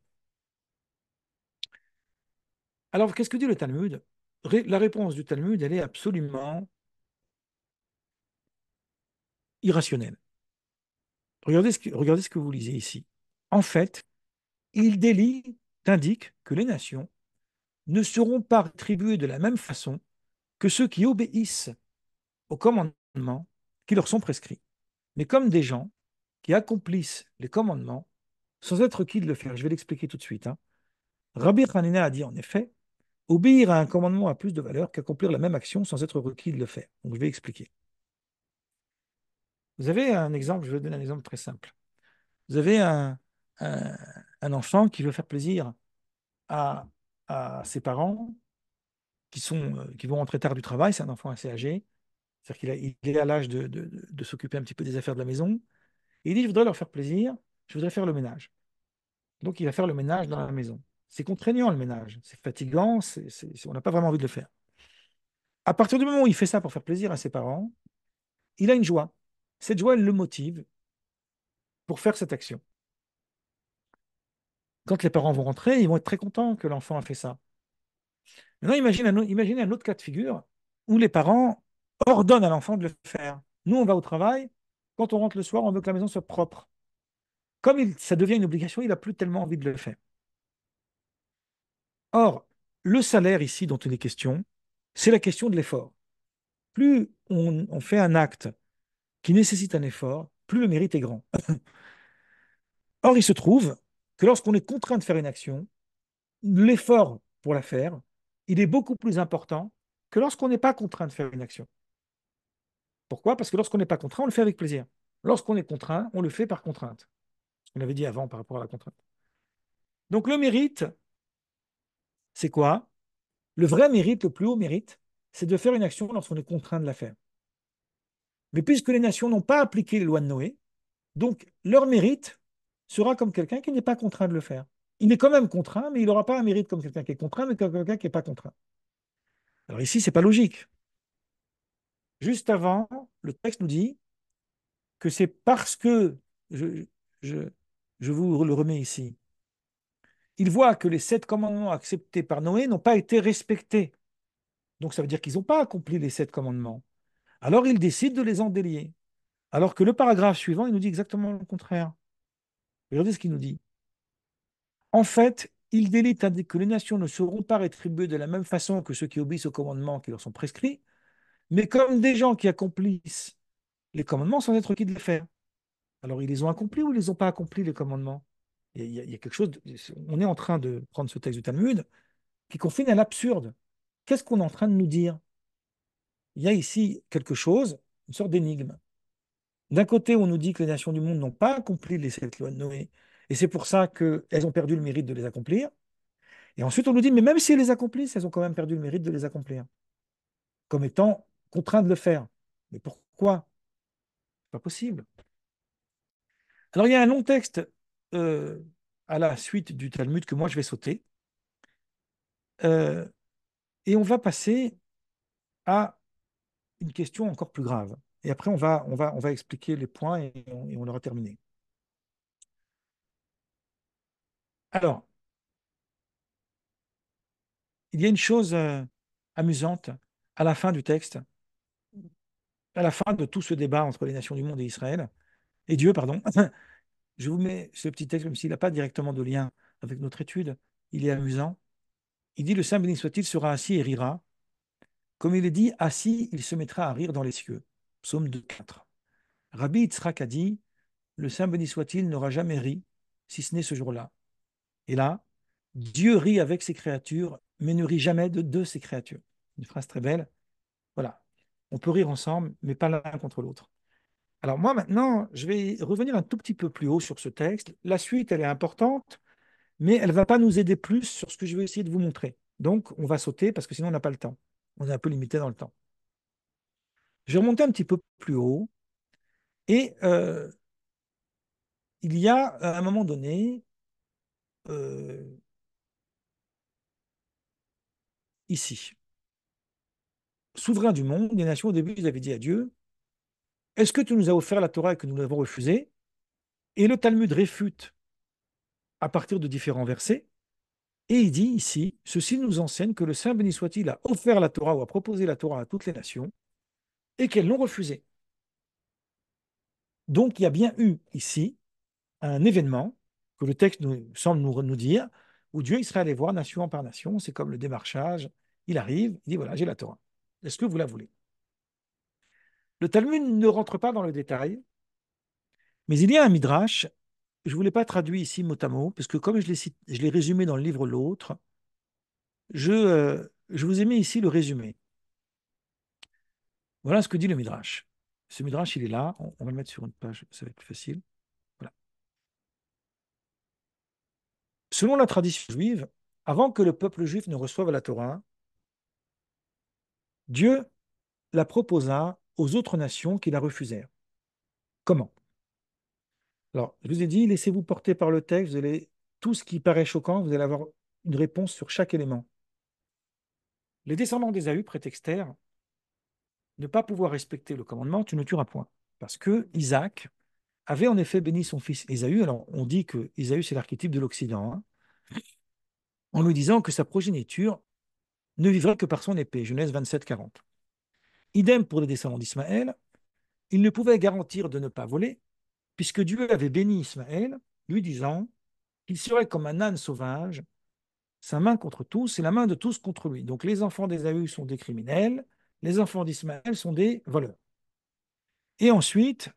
Alors qu'est-ce que dit le Talmud? La réponse du Talmud, elle est absolument irrationnelle. Regardez ce que vous lisez ici. En fait, il délie, indique que les nations ne seront pas rétribués de la même façon que ceux qui obéissent aux commandements qui leur sont prescrits, mais comme des gens qui accomplissent les commandements sans être requis de le faire. Je vais l'expliquer tout de suite, hein. Rabbi Hanina a dit en effet, obéir à un commandement a plus de valeur qu'accomplir la même action sans être requis de le faire. Donc je vais expliquer. Vous avez un exemple, je vais vous donner un exemple très simple. Vous avez un, un enfant qui veut faire plaisir à, à ses parents qui vont rentrer tard du travail, c'est un enfant assez âgé, c'est-à-dire il est à l'âge de s'occuper un petit peu des affaires de la maison, et il dit, je voudrais leur faire plaisir, je voudrais faire le ménage. Donc il va faire le ménage dans la maison. C'est contraignant le ménage, c'est fatigant, on n'a pas vraiment envie de le faire. À partir du moment où il fait ça pour faire plaisir à ses parents, il a une joie. Cette joie, elle le motive pour faire cette action. Quand les parents vont rentrer, ils vont être très contents que l'enfant a fait ça. Maintenant, imaginez un autre cas de figure où les parents ordonnent à l'enfant de le faire. Nous, on va au travail. Quand on rentre le soir, on veut que la maison soit propre. Comme ça devient une obligation, il n'a plus tellement envie de le faire. Or, le salaire ici dont il est question, c'est la question de l'effort. Plus on fait un acte qui nécessite un effort, plus le mérite est grand. Or, il se trouve que lorsqu'on est contraint de faire une action, l'effort pour la faire, il est beaucoup plus important que lorsqu'on n'est pas contraint de faire une action. Pourquoi? Parce que lorsqu'on n'est pas contraint, on le fait avec plaisir. Lorsqu'on est contraint, on le fait par contrainte. Ce qu'on avait dit avant par rapport à la contrainte. Donc le mérite, c'est quoi? Le vrai mérite, le plus haut mérite, c'est de faire une action lorsqu'on est contraint de la faire. Mais puisque les nations n'ont pas appliqué les lois de Noé, donc leur mérite sera comme quelqu'un qui n'est pas contraint de le faire. Il est quand même contraint, mais il n'aura pas un mérite comme quelqu'un qui est contraint, mais comme quelqu'un qui n'est pas contraint. Alors ici, c'est pas logique. Juste avant, le texte nous dit que c'est parce que, je, je, je vous le remets ici, ils voient que les 7 commandements acceptés par Noé n'ont pas été respectés. Donc ça veut dire qu'ils n'ont pas accompli les 7 commandements. Alors ils décident de les en délier. Alors que le paragraphe suivant, il nous dit exactement le contraire. Regardez ce qu'il nous dit. En fait, il délite que les nations ne seront pas rétribuées de la même façon que ceux qui obéissent aux commandements qui leur sont prescrits, mais comme des gens qui accomplissent les commandements sans être requis de les faire. Alors, ils les ont accomplis ou ils les ont pas accomplis, les commandements? Il y a quelque chose, on est en train de prendre ce texte du Talmud qui confine à l'absurde. Qu'est-ce qu'on est en train de nous dire? Il y a ici quelque chose, une sorte d'énigme. D'un côté, on nous dit que les nations du monde n'ont pas accompli les 7 lois de Noé, et c'est pour ça qu'elles ont perdu le mérite de les accomplir. Et ensuite, on nous dit, mais même si elles les accomplissent, elles ont quand même perdu le mérite de les accomplir, comme étant contraintes de le faire. Mais pourquoi? C'est pas possible. Alors, il y a un long texte euh, à la suite du Talmud que moi je vais sauter, euh, et on va passer à une question encore plus grave. Et après, on va expliquer les points et on aura terminé. Alors, il y a une chose amusante à la fin du texte, à la fin de tout ce débat entre les nations du monde et Israël, et Dieu, pardon. Je vous mets ce petit texte, même s'il n'a pas directement de lien avec notre étude, il est amusant. Il dit, le Saint béni soit-il sera assis et rira. Comme il est dit, assis, il se mettra à rire dans les cieux. Psaume 2,4. Rabbi Yitzhak a dit, le Saint béni soit-il n'aura jamais ri, si ce n'est ce jour-là. Et là, Dieu rit avec ses créatures, mais ne rit jamais de ses créatures. Une phrase très belle. Voilà. On peut rire ensemble, mais pas l'un contre l'autre. Alors moi, maintenant, je vais revenir un tout petit peu plus haut sur ce texte. La suite, elle est importante, mais elle ne va pas nous aider plus sur ce que je vais essayer de vous montrer. Donc, on va sauter parce que sinon, on n'a pas le temps. On est un peu limité dans le temps. Je vais remonter un petit peu plus haut et il y a à un moment donné, euh, ici, souverain du monde, les nations au début, ils avaient dit à Dieu, est-ce que tu nous as offert la Torah et que nous l'avons refusée? Et le Talmud réfute à partir de différents versets. Et il dit ici, ceci nous enseigne que le Saint béni soit-il a offert la Torah ou a proposé la Torah à toutes les nations et qu'elles l'ont refusée. Donc il y a bien eu ici un événement que le texte semble nous dire, où Dieu il serait allé voir nation par nation, c'est comme le démarchage, il arrive, il dit voilà, j'ai la Torah. Est-ce que vous la voulez? Le Talmud ne rentre pas dans le détail, mais il y a un midrash, je ne vous l'ai pas traduit ici mot à mot, parce que comme je l'ai résumé dans le livre L'autre, je vous ai mis ici le résumé. Voilà ce que dit le midrash. Ce midrash, il est là, on va le mettre sur une page, ça va être plus facile. Voilà. Selon la tradition juive, avant que le peuple juif ne reçoive la Torah, Dieu la proposa aux autres nations qui la refusèrent. Comment? Alors, je vous ai dit, laissez-vous porter par le texte, tout ce qui paraît choquant, vous allez avoir une réponse sur chaque élément. Les descendants d'Ésaü prétextèrent ne pas pouvoir respecter le commandement, tu ne tueras point. Parce que Isaac avait en effet béni son fils Ésaü. Alors, on dit que Ésaü, c'est l'archétype de l'Occident, hein, en lui disant que sa progéniture ne vivrait que par son épée. Genèse 27, 40. Idem pour les descendants d'Ismaël, ils ne pouvaient garantir de ne pas voler, puisque Dieu avait béni Ismaël, lui disant qu'il serait comme un âne sauvage, sa main contre tous et la main de tous contre lui. Donc les enfants d'Ésaü sont des criminels, les enfants d'Ismaël sont des voleurs. Et ensuite,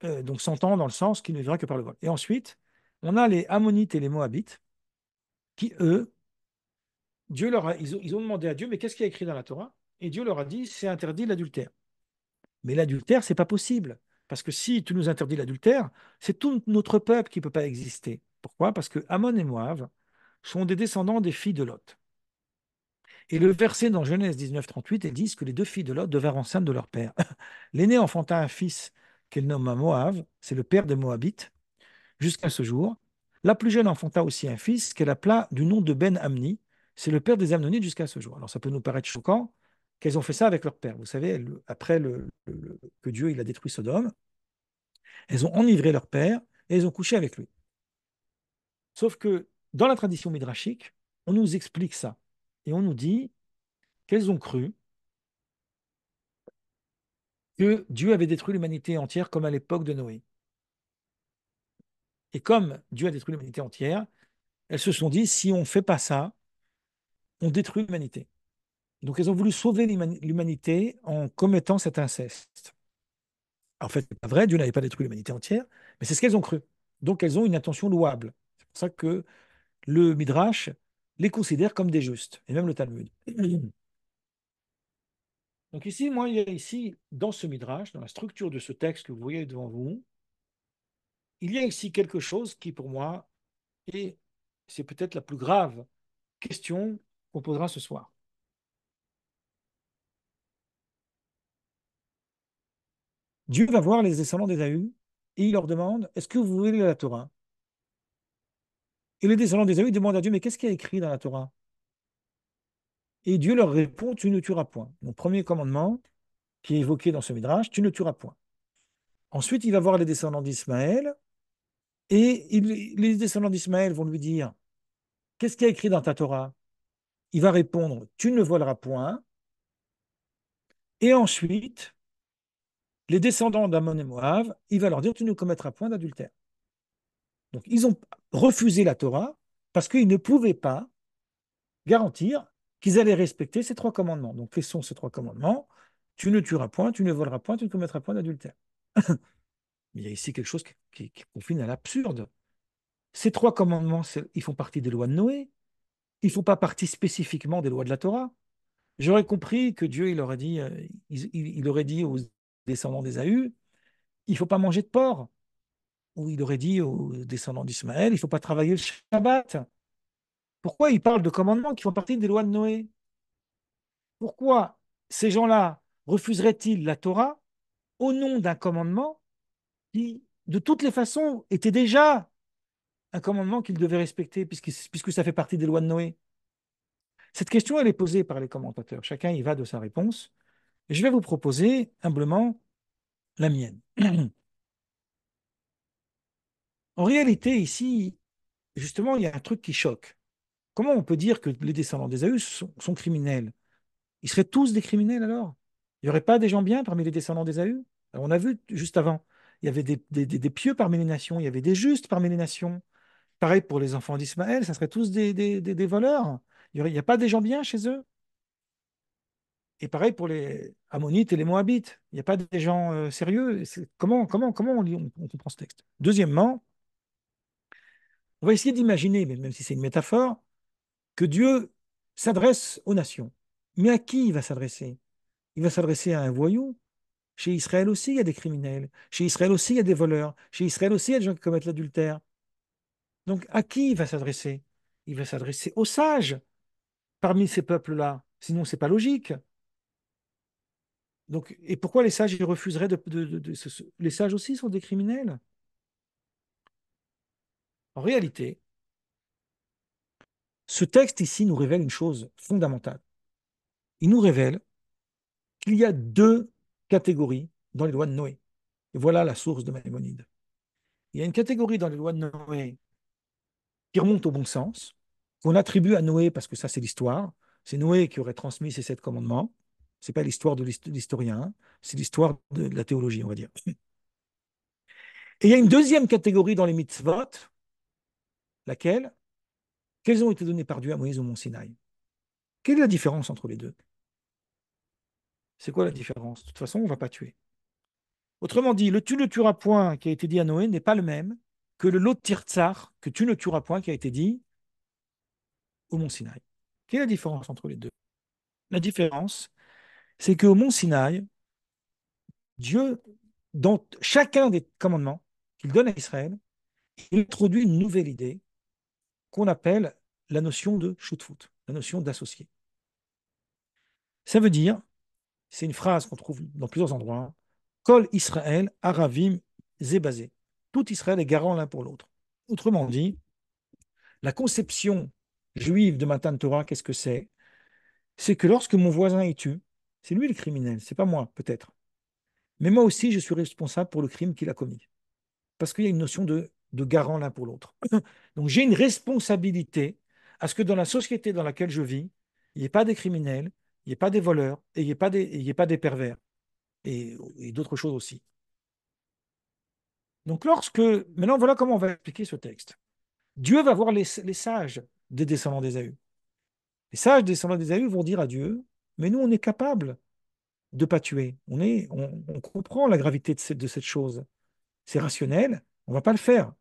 donc s'entend dans le sens qu'il ne vivra que par le vol. Et ensuite, on a les Ammonites et les Moabites, qui eux, ils ont demandé à Dieu, mais qu'est-ce qu'il y a écrit dans la Torah? Et Dieu leur a dit, c'est interdit l'adultère. Mais l'adultère, c'est pas possible. Parce que si tu nous interdis l'adultère, c'est tout notre peuple qui ne peut pas exister. Pourquoi? Parce que Ammon et Moab sont des descendants des filles de Lot. Et le verset dans Genèse 19, 38, ils disent que les deux filles de Lot devinrent enceintes de leur père. L'aîné enfanta un fils qu'elle nomma Moab, c'est le père des Moabites, jusqu'à ce jour. La plus jeune enfanta aussi un fils qu'elle appela du nom de Ben-Amni, c'est le père des Amnonites jusqu'à ce jour. Alors ça peut nous paraître choquant qu'elles ont fait ça avec leur père. Vous savez, après que Dieu il a détruit Sodome, Elles ont enivré leur père et elles ont couché avec lui. Sauf que dans la tradition midrashique, on nous explique ça. Et on nous dit qu'elles ont cru que Dieu avait détruit l'humanité entière comme à l'époque de Noé. Et comme Dieu a détruit l'humanité entière, elles se sont dit, si on ne fait pas ça, on détruit l'humanité. Donc elles ont voulu sauver l'humanité en commettant cet inceste. En fait, c'est pas vrai, Dieu n'avait pas détruit l'humanité entière, mais c'est ce qu'elles ont cru. Donc elles ont une intention louable. C'est pour ça que le Midrash les considère comme des justes, et même le Talmud. Donc ici, moi, il y a ici, dans ce Midrash, dans la structure de ce texte que vous voyez devant vous, il y a ici quelque chose qui, pour moi, est, c'est peut-être la plus grave question qu'on posera ce soir. Dieu va voir les descendants d'Ésaü et il leur demande, est-ce que vous voulez la Torah? Et les descendants d'Ésaü demandent à Dieu, mais qu'est-ce qu'il y a écrit dans la Torah? Et Dieu leur répond, tu ne tueras point. Mon premier commandement, qui est évoqué dans ce Midrash, tu ne tueras point. Ensuite, il va voir les descendants d'Ismaël et les descendants d'Ismaël vont lui dire, qu'est-ce qu'il y a écrit dans ta Torah? Il va répondre, tu ne voleras point. Et ensuite, les descendants d'Ammon et Moab, il va leur dire, tu ne commettras point d'adultère. Donc, ils ont refusé la Torah parce qu'ils ne pouvaient pas garantir qu'ils allaient respecter ces trois commandements. Donc, quels sont ces trois commandements? Tu ne tueras point, tu ne voleras point, tu ne commettras point d'adultère. Mais il y a ici quelque chose qui confine à l'absurde. Ces trois commandements, ils font partie des lois de Noé. Ils ne font pas partie spécifiquement des lois de la Torah. J'aurais compris que Dieu il aurait dit, il aurait dit aux descendants d'Ésaü, il ne faut pas manger de porc. Ou il aurait dit aux descendants d'Ismaël, il ne faut pas travailler le Shabbat. Pourquoi il parle de commandements qui font partie des lois de Noé? Pourquoi ces gens-là refuseraient-ils la Torah au nom d'un commandement qui, de toutes les façons, était déjà un commandement qu'ils devaient respecter puisque ça fait partie des lois de Noé? Cette question, elle est posée par les commentateurs. Chacun y va de sa réponse. Et je vais vous proposer humblement la mienne. En réalité, ici, justement, il y a un truc qui choque. Comment on peut dire que les descendants d'Ésaü sont criminels? Ils seraient tous des criminels alors? Il n'y aurait pas des gens bien parmi les descendants d'Ésaü? Alors, on a vu juste avant, il y avait des pieux parmi les nations, il y avait des justes parmi les nations. Pareil pour les enfants d'Ismaël, ça serait tous des voleurs. Il n'y a pas des gens bien chez eux. Et pareil pour les Ammonites et les Moabites. Il n'y a pas des gens sérieux. Comment on comprend ce texte? Deuxièmement, on va essayer d'imaginer, même si c'est une métaphore, que Dieu s'adresse aux nations. Mais à qui il va s'adresser? Il va s'adresser à un voyou. Chez Israël aussi, il y a des criminels. Chez Israël aussi, il y a des voleurs. Chez Israël aussi, il y a des gens qui commettent l'adultère. Donc, à qui il va s'adresser? Il va s'adresser aux sages parmi ces peuples-là. Sinon, c'est pas logique. Donc, et pourquoi les sages ils refuseraient Les sages aussi sont des criminels. En réalité, ce texte ici nous révèle une chose fondamentale. Il nous révèle qu'il y a deux catégories dans les lois de Noé. Et voilà la source de Maïmonide. Il y a une catégorie dans les lois de Noé qui remonte au bon sens, qu'on attribue à Noé parce que ça, c'est l'histoire. C'est Noé qui aurait transmis ces sept commandements. C'est pas l'histoire de l'historien, hein. C'est l'histoire de la théologie, on va dire. Et il y a une deuxième catégorie dans les mitzvot, laquelle, qu'elles ont été données par Dieu à Moïse au mont Sinaï. Quelle est la différence entre les deux? C'est quoi la différence? De toute façon, on ne va pas tuer. Autrement dit, le tu ne tueras point qui a été dit à Noé n'est pas le même que le lot tirtsar, que tu ne tueras point, qui a été dit au mont Sinaï. Quelle est la différence entre les deux? La différence, c'est qu'au mont Sinaï, Dieu, dans chacun des commandements qu'il donne à Israël, il introduit une nouvelle idée qu'on appelle la notion de shutfut, la notion d'associé. Ça veut dire, c'est une phrase qu'on trouve dans plusieurs endroits, Kol Israël, Aravim, Zébazé. Tout Israël est garant l'un pour l'autre. Autrement dit, la conception juive de Matan Torah, qu'est-ce que c'est? C'est que lorsque mon voisin est tué, c'est lui le criminel, c'est pas moi, peut-être. Mais moi aussi, je suis responsable pour le crime qu'il a commis. parce qu'il y a une notion de garant l'un pour l'autre. Donc j'ai une responsabilité à ce que dans la société dans laquelle je vis, il n'y ait pas des criminels, il n'y ait pas des voleurs et il n'y ait pas il y ait pas des pervers et d'autres choses aussi. Donc maintenant voilà comment on va expliquer ce texte. Dieu va voir les sages des descendants d'Ésaü. Les sages des descendants d'Ésaü vont dire à Dieu, mais nous on est capable de ne pas tuer. On comprend la gravité de cette chose. C'est rationnel, on ne va pas le faire.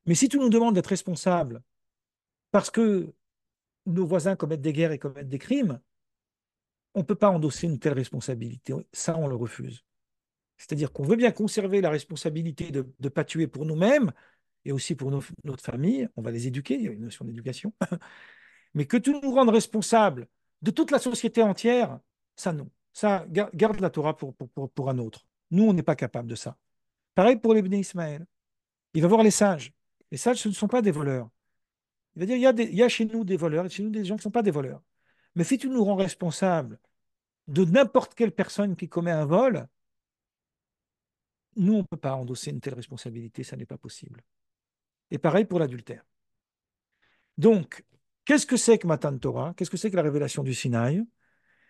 Mais si tu nous demandes d'être responsables parce que nos voisins commettent des guerres et commettent des crimes, on ne peut pas endosser une telle responsabilité. Ça, on le refuse. C'est-à-dire qu'on veut bien conserver la responsabilité de ne pas tuer pour nous-mêmes et aussi pour notre famille. On va les éduquer, il y a une notion d'éducation. Mais que tu nous rendes responsables de toute la société entière, ça non. Ça, garde la Torah pour un autre. Nous, on n'est pas capable de ça. Pareil pour les Bnei Ismaël. Il va voir les sages. Les sages, ce ne sont pas des voleurs. Il va dire, il y a chez nous des voleurs et chez nous des gens qui ne sont pas des voleurs. Mais si tu nous rends responsables de n'importe quelle personne qui commet un vol, nous, on ne peut pas endosser une telle responsabilité, ça n'est pas possible. Et pareil pour l'adultère. Donc, qu'est-ce que c'est que Matan Torah? Qu'est-ce que c'est que la révélation du Sinaï?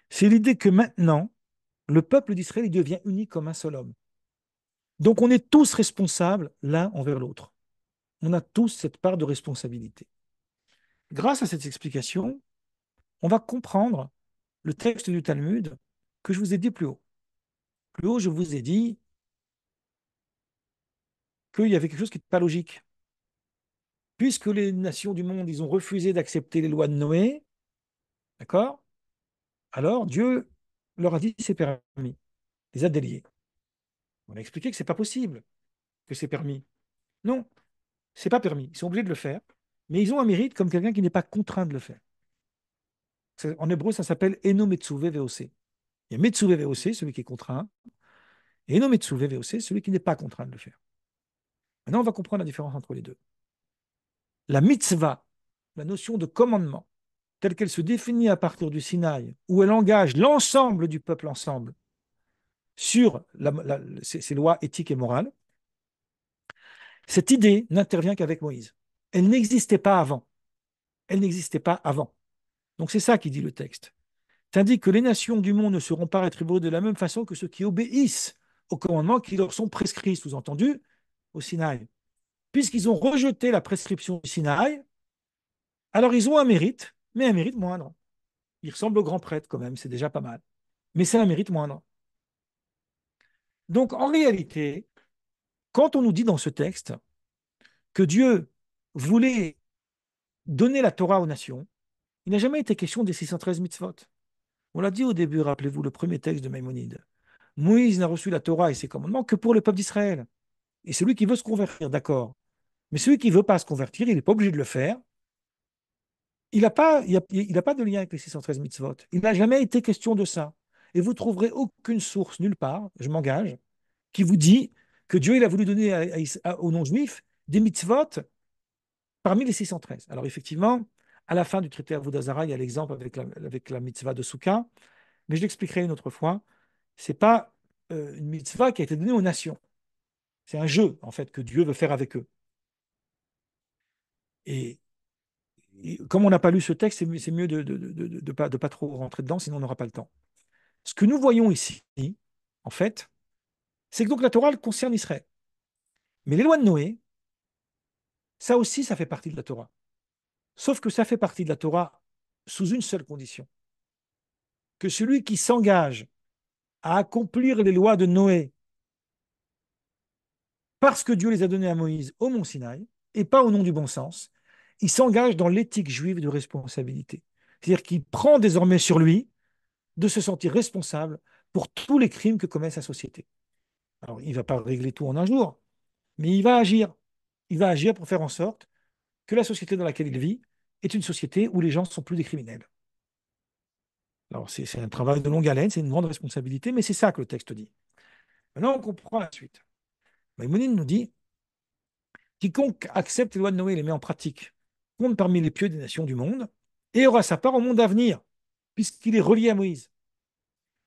C'est l'idée que maintenant, le peuple d'Israël il devient uni comme un seul homme. Donc, on est tous responsables l'un envers l'autre. On a tous cette part de responsabilité. Grâce à cette explication, on va comprendre le texte du Talmud que je vous ai dit plus haut. Plus haut, je vous ai dit qu'il y avait quelque chose qui n'était pas logique. Puisque les nations du monde, ils ont refusé d'accepter les lois de Noé, d'accord? Alors Dieu leur a dit c'est permis, les a déliés. On a expliqué que c'est pas possible, que c'est permis. Non, c'est pas permis. Ils sont obligés de le faire, mais ils ont un mérite comme quelqu'un qui n'est pas contraint de le faire. En hébreu, ça s'appelle Eno Metsuve VOC. Il y a Metsuve VOC, celui qui est contraint, et Eno Metsuve VOC, celui qui n'est pas contraint de le faire. Maintenant, on va comprendre la différence entre les deux. La mitzvah, la notion de commandement, telle qu'elle se définit à partir du Sinaï, où elle engage l'ensemble du peuple ensemble sur ces lois éthiques et morales, cette idée n'intervient qu'avec Moïse. Elle n'existait pas avant. Elle n'existait pas avant. Donc c'est ça qui dit le texte. Tandis que les nations du monde ne seront pas rétribuées de la même façon que ceux qui obéissent aux commandements qui leur sont prescrits, sous-entendu, au Sinaï. Puisqu'ils ont rejeté la prescription du Sinaï, alors ils ont un mérite, mais un mérite moindre. Ils ressemblent au grand prêtre quand même, c'est déjà pas mal. Mais c'est un mérite moindre. Donc en réalité, quand on nous dit dans ce texte que Dieu voulait donner la Torah aux nations, il n'a jamais été question des 613 mitzvot. On l'a dit au début, rappelez-vous, le premier texte de Maïmonide. Moïse n'a reçu la Torah et ses commandements que pour le peuple d'Israël. Et celui qui veut se convertir, d'accord. Mais celui qui ne veut pas se convertir, il n'est pas obligé de le faire. Il n'a pas, il a pas de lien avec les 613 mitzvot. Il n'a jamais été question de ça. Et vous trouverez aucune source, nulle part, je m'engage, qui vous dit que Dieu il a voulu donner aux non-juifs des mitzvot parmi les 613. Alors effectivement, à la fin du traité Avodah-Zarah, il y a l'exemple avec la mitzvah de Souka, mais je l'expliquerai une autre fois. Ce n'est pas une mitzvah qui a été donnée aux nations. C'est un jeu, en fait, que Dieu veut faire avec eux. Et, et comme on n'a pas lu ce texte, c'est mieux de pas trop rentrer dedans, sinon on n'aura pas le temps. Ce que nous voyons ici, en fait, c'est que donc la Torah elle concerne Israël. Mais les lois de Noé, ça aussi, ça fait partie de la Torah. Sauf que ça fait partie de la Torah sous une seule condition, que celui qui s'engage à accomplir les lois de Noé parce que Dieu les a données à Moïse au mont Sinaï, et pas au nom du bon sens, il s'engage dans l'éthique juive de responsabilité. C'est-à-dire qu'il prend désormais sur lui de se sentir responsable pour tous les crimes que commet sa société. Alors, il ne va pas régler tout en un jour, mais il va agir. Il va agir pour faire en sorte que la société dans laquelle il vit est une société où les gens ne sont plus des criminels. Alors, c'est un travail de longue haleine, c'est une grande responsabilité, mais c'est ça que le texte dit. Maintenant, on comprend la suite. Maïmonide nous dit quiconque accepte les lois de Noé et les met en pratique compte parmi les pieux des nations du monde et aura sa part au monde à venir, puisqu'il est relié à Moïse.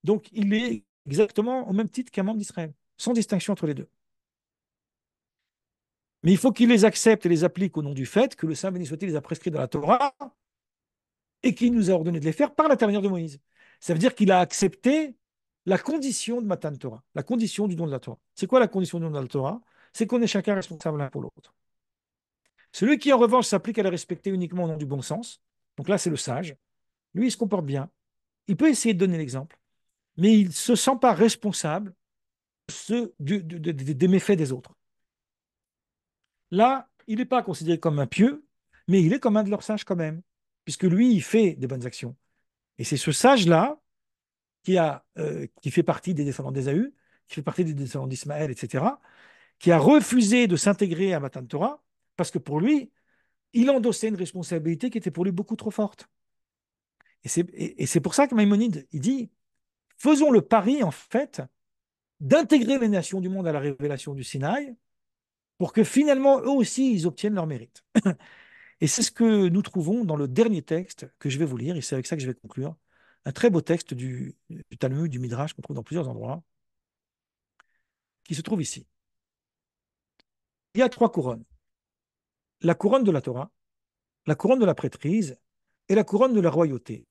Donc, il est exactement au même titre qu'un membre d'Israël. sans distinction entre les deux. Mais il faut qu'il les accepte et les applique au nom du fait que le Saint béni soit-il les a prescrits dans la Torah et qu'il nous a ordonné de les faire par l'intermédiaire de Moïse. Ça veut dire qu'il a accepté la condition de Matan Torah, la condition du don de la Torah. C'est quoi la condition du don de la Torah? C'est qu'on est chacun responsable l'un pour l'autre. Celui qui, en revanche, s'applique à la respecter uniquement au nom du bon sens, donc là, c'est le sage, lui, il se comporte bien. Il peut essayer de donner l'exemple, mais il ne se sent pas responsable des méfaits des autres. Là, il n'est pas considéré comme un pieux, mais il est comme un de leurs sages quand même, puisque lui, il fait des bonnes actions. Et c'est ce sage-là qui fait partie des descendants d'Ésaü, qui fait partie des descendants d'Ismaël, etc., qui a refusé de s'intégrer à Matan Torah, parce que pour lui, il endossait une responsabilité qui était pour lui beaucoup trop forte. Et c'est pour ça que Maïmonide, il dit, faisons le pari, en fait, d'intégrer les nations du monde à la révélation du Sinaï, pour que finalement, eux aussi, ils obtiennent leur mérite. Et c'est ce que nous trouvons dans le dernier texte que je vais vous lire, et c'est avec ça que je vais conclure. Un très beau texte du Talmud, du Midrash, qu'on trouve dans plusieurs endroits, qui se trouve ici. Il y a trois couronnes. La couronne de la Torah, la couronne de la prêtrise et la couronne de la royauté.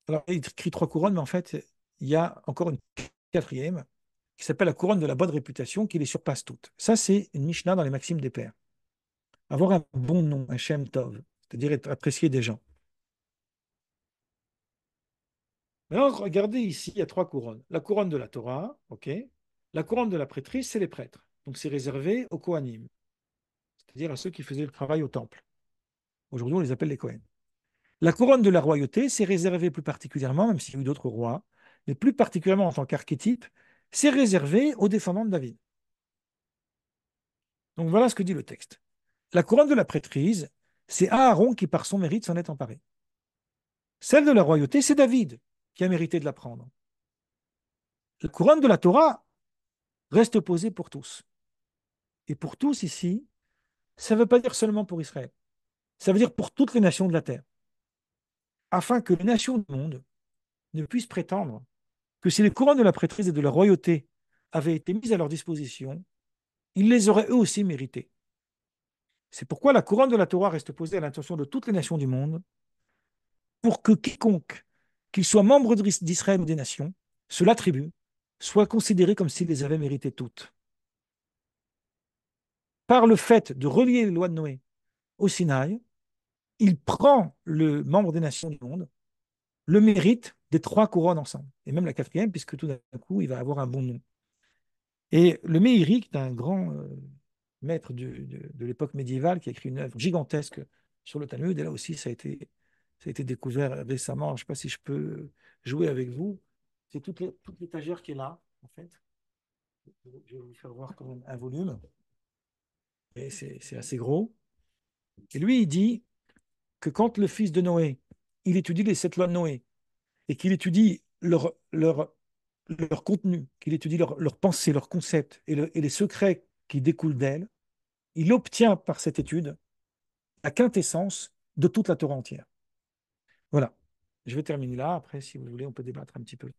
Alors, il écrit trois couronnes, mais en fait, il y a encore une quatrième qui s'appelle la couronne de la bonne réputation qui les surpasse toutes. Ça, c'est une Mishnah dans les Maximes des Pères. Avoir un bon nom, un Shem Tov, c'est-à-dire être apprécié des gens. Maintenant, regardez ici, il y a trois couronnes. La couronne de la Torah, ok. La couronne de la prêtrise, c'est les prêtres. Donc, c'est réservé aux Kohanim, c'est-à-dire à ceux qui faisaient le travail au temple. Aujourd'hui, on les appelle les Kohen. La couronne de la royauté, c'est réservé plus particulièrement, même s'il y a eu d'autres rois, mais plus particulièrement en tant qu'archétype, c'est réservé aux descendants de David. Donc voilà ce que dit le texte. La couronne de la prêtrise, c'est Aaron qui, par son mérite, s'en est emparé. Celle de la royauté, c'est David qui a mérité de la prendre. La couronne de la Torah reste posée pour tous. Et pour tous ici, ça ne veut pas dire seulement pour Israël. Ça veut dire pour toutes les nations de la terre. Afin que les nations du monde ne puissent prétendre que si les couronnes de la prêtrise et de la royauté avaient été mises à leur disposition, ils les auraient eux aussi méritées. C'est pourquoi la couronne de la Torah reste posée à l'intention de toutes les nations du monde, pour que quiconque, qu'il soit membre d'Israël ou des nations, se l'attribue, soit considéré comme s'il les avait méritées toutes. Par le fait de relier les lois de Noé au Sinaï, il prend le membre des nations du monde, le mérite des trois couronnes ensemble, et même la quatrième, puisque tout d'un coup, il va avoir un bon nom. Et le Meiri, qui est un grand maître de l'époque médiévale, qui a écrit une œuvre gigantesque sur le Talmud, et là aussi, ça a été découvert récemment. Je ne sais pas si je peux jouer avec vous. C'est toute l'étagère qui est là, en fait. Je vais vous faire voir quand même un volume, et c'est assez gros. Et lui, il dit que quand le fils de Noé, il étudie les sept lois de Noé, et qu'il étudie leur contenu, qu'il étudie leur pensée, leurs concepts et les secrets qui découlent d'elles, il obtient par cette étude la quintessence de toute la Torah entière. Voilà. Je vais terminer là. Après, si vous voulez, on peut débattre un petit peu.